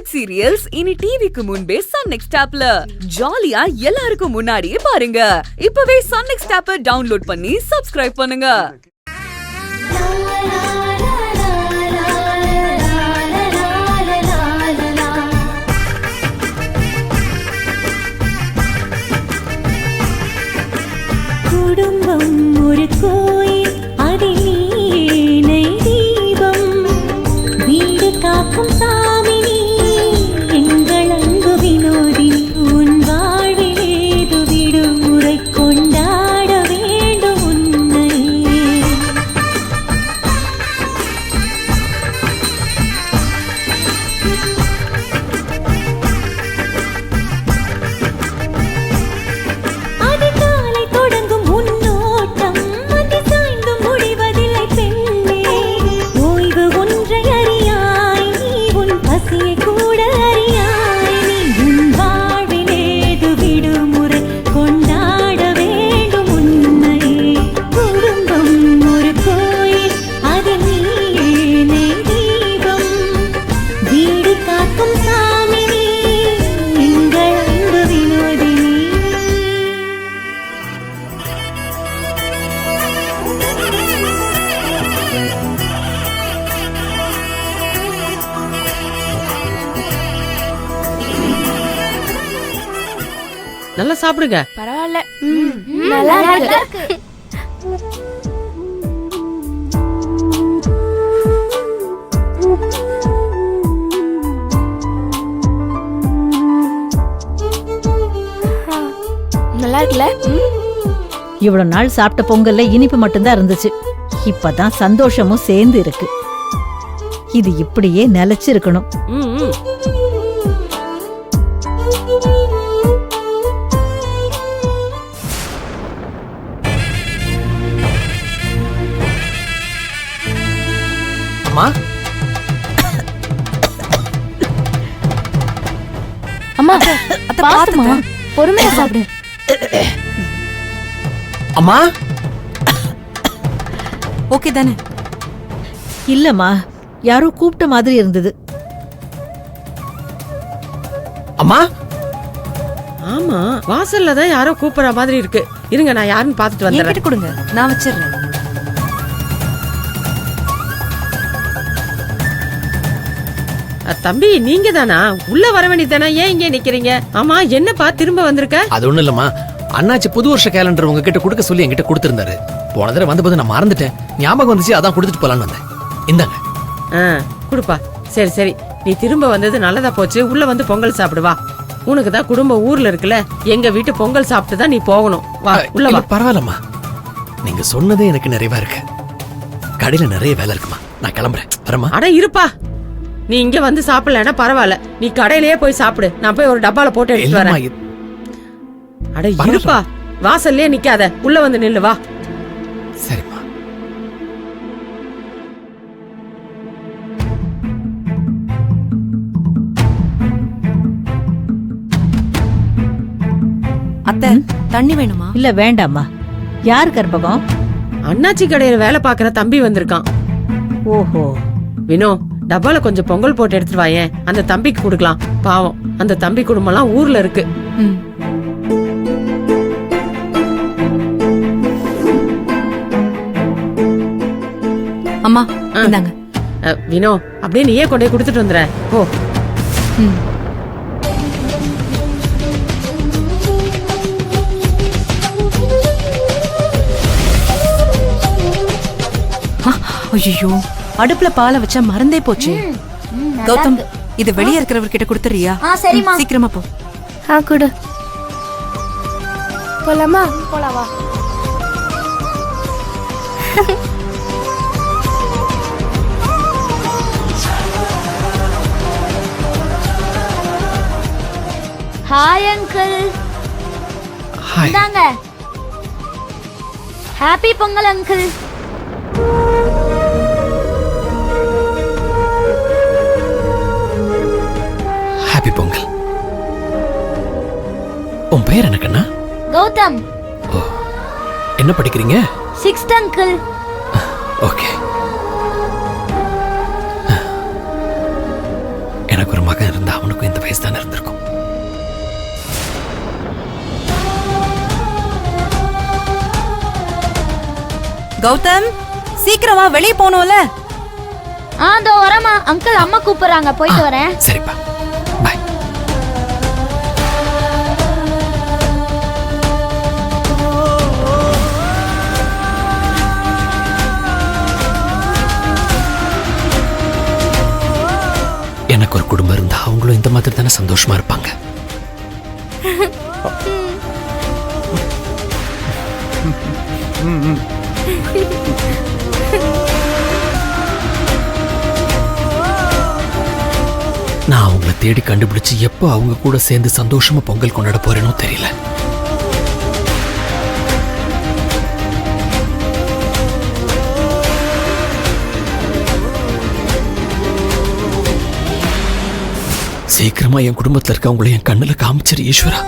Web serials இனி டிவிக்கு முன்பே சன் நெக்ஸ்ட் ஆப்ல ஜாலியா எல்லாருக்கும் முன்னாடியே பாருங்க. இப்பவே சன் நெக்ஸ்ட் ஆப்பை டவுன்லோட் பண்ணி சப்ஸ்கிரைப் பண்ணுங்க. குடும்பம் ஒரு கோயில், அதில் நீ தீபம், வீடு காக்கும் சாமி நீ, எங்கள் அன்பு வினோதி, உன் வாழ்வில் ஏது விடுமுறை கொண்டாட வேண்டும் உன்னை. அதிகாலை தொடங்கும் முன்னோட்டம், மதி சாய்ந்து முடிவதில்லை பெண்ணே. ஓய்வு ஒன்றை அறியாய் நீ, உன் பசியை கூட அறியாய் நீ. உன் வாழ்வில் ஏது விடுமுறை கொண்டாட வேண்டும் உன்னை. குடும்பம் ஒரு கோயில், அதில் நீ தீபம், வீடு காக்கும் சாமி நீ, எங்கள் அன்பு வினோதி நீ. நல்லா சாப்பிடுங்க. பரவாயில்ல, நல்லா இருக்கு. நல்லா இருக்குல்ல? இவ்வளவு நாள் சாப்பிட்ட பொங்கல்ல இனிப்பு மட்டும்தான் இருந்துச்சு. இப்பதான் சந்தோஷமும் சேர்ந்து இருக்கு. இது இப்படியே நிலைச்சிருக்கணும். ம், ம். அம்மா, அம்மா, அத்தை பாத்துமா, பொறுமையா சாப்பிடு. அம்மா, ஓகே தானே? இல்லம்மா, யாரோ கூப்பிட்ட மாதிரி இருந்தது. அம்மா, ஆமா, வாசல்ல தான் யாரோ கூப்பிடுற மாதிரி இருக்கு. இருங்க, நான் யாருன்னு பாத்துட்டு வந்துடுறேன். கொடுங்க, நான் வச்சிடுறேன். தம்பி, நீங்க தானா? உள்ள வர வேண்டியதானே? ஏன் இங்கே நிக்கிறீங்க? ஆமா, என்னப்பா திரும்ப வந்திருக்க? அது ஒண்ணும் இல்லம்மா. அண்ணாச்சி புது வருஷ கேலண்டர் உங்ககிட்ட கொடுக்க சொல்லி என்கிட்ட கொடுத்திருந்தாரு. போன தடவை வந்தபோது நான் மறந்துட்டேன். ஞாபகம் வந்துச்சு, அதான் கொடுத்துட்டு போலான்னு வந்தேன். இந்தாங்க. குடுப்பா. சரி சரி, நீ திரும்ப வந்தது நல்லதா போச்சு. உள்ள வந்து பொங்கல் சாப்பிடுவா. உனக்கு தான் குடும்ப ஊர்ல இருக்குல்ல, எங்க வீட்டு பொங்கல் சாப்பிட்டு தான் நீ போகணும். வா, உள்ள வா. இல்ல, பரவாயில்லம்மா. நீங்க சொன்னதே எனக்கு நிறைவா இருக்கு. கடையில நிறைய வேலை இருக்குமா, நான் கிளம்புறேன். வரமா? அட இருப்பா, நீ இங்க வந்து சாப்பிடலன்னா பரவாயில்ல, நீ கடையிலேயே போய் சாப்பிடு. நான் போய் ஒரு டப்பால போட்டு எடுத்துட்டு இல்லம்மா, வரேன். அட இருப்பா, வாசல்லே நிக்காத, உள்ள வந்து நில்லு. வா. சரிம்மா. அத்தை, தண்ணி வேணுமா? இல்ல வேண்டாம்மா. யார் கற்பகம்? அண்ணாச்சி கடையில வேலை பாக்குற தம்பி வந்திருக்கான். ஓஹோ. வினோ, டப்பால கொஞ்சம் பொங்கல் போட்டு எடுத்துட்டு வாயேன். அந்த தம்பிக்கு கொடுக்கலாம். பாவம், அந்த தம்பி குடும்பம்லாம் ஊர்ல இருக்கு. அம்மா, இந்தாங்க. வினோ, அப்படியே நீயே கொண்டு போய் கொடுத்துட்டு வந்துற. ஓ. ஐயோ, அடுப்புல பாலை வச்சா மறந்தே போச்சு. கௌதம், இது வெளியே இருக்கிறவர்கிட்ட கொடுத்துறியா? சரிம்மா. சீக்கிரமா போ. குடு. போலாமா? போலாவா? Hi uncle. ஹாய். இந்தாங்க. Happy Pongal uncle. Happy Pongal. உன் பெயர் என்ன கண்ணா? கௌதம். ஓ, என்ன படிக்கிறீங்க? 6th uncle. ஓகே. எனக்கு ஒரு மகன் இருந்தா அவனுக்கும் இந்த வயசு தானே இருந்திருக்கும். கௌதம், சீக்கிரமா வெளியே போகணும்ல. அதோ வரமா அங்கிள், அம்மா கூப்பிடுறாங்க, போயிட்டு வரேன். சரிப்பா, பாய். எனக்கு ஒரு குடும்பம் இருந்தா அவங்களும் இந்த மாதிரி தானே சந்தோஷமா இருப்பாங்க. நான் அவங்கள தேடி கண்டுபிடிச்சு எப்போ அவங்க கூட சேர்ந்து சந்தோஷமா பொங்கல் கொண்டாட போறேனோ தெரியல. சீக்கிரமா என் குடும்பத்துல இருக்கவங்களை என் கண்ணுல காமிச்சிரு ஈஸ்வரா.